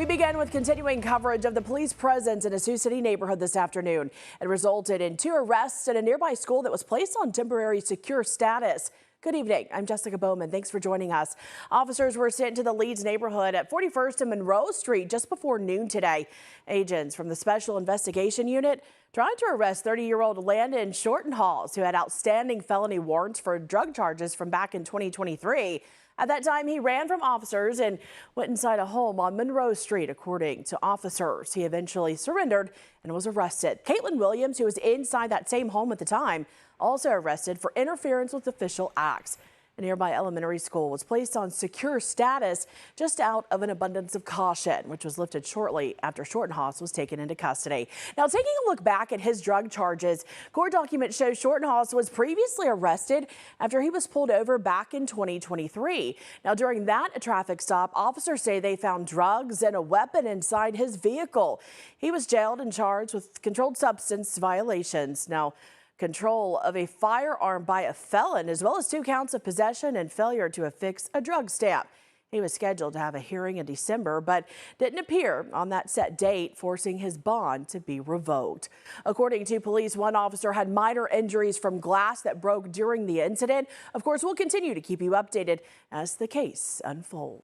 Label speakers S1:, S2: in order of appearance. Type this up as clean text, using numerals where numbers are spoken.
S1: We began with continuing coverage of the police presence in a Sioux City neighborhood this afternoon. It resulted in 2 arrests at a nearby school that was placed on temporary secure status. Good evening. I'm Jessica Bowman. Thanks for joining us. Officers were sent to the Leeds neighborhood at 41st and Monroe Street just before noon today. Agents from the Special Investigation Unit tried to arrest 30-year-old Landon Shortenhals, who had outstanding felony warrants for drug charges from back in 2023. At that time, he ran from officers and went inside a home on Monroe Street, according to officers. He eventually surrendered and was arrested. Caitlin Williams, who was inside that same home at the time, also arrested for interference with official acts. A nearby elementary school was placed on secure status just out of an abundance of caution, which was lifted shortly after Shortenhals was taken into custody. Now, taking a look back at his drug charges, court documents show Shortenhals was previously arrested after he was pulled over back in 2023. Now, during that traffic stop, officers say they found drugs and a weapon inside his vehicle. He was jailed and charged with controlled substance violations. Now, control of a firearm by a felon, as well as 2 counts of possession and failure to affix a drug stamp. He was scheduled to have a hearing in December, but didn't appear on that set date, forcing his bond to be revoked. According to police, one officer had minor injuries from glass that broke during the incident. Of course, we'll continue to keep you updated as the case unfolds.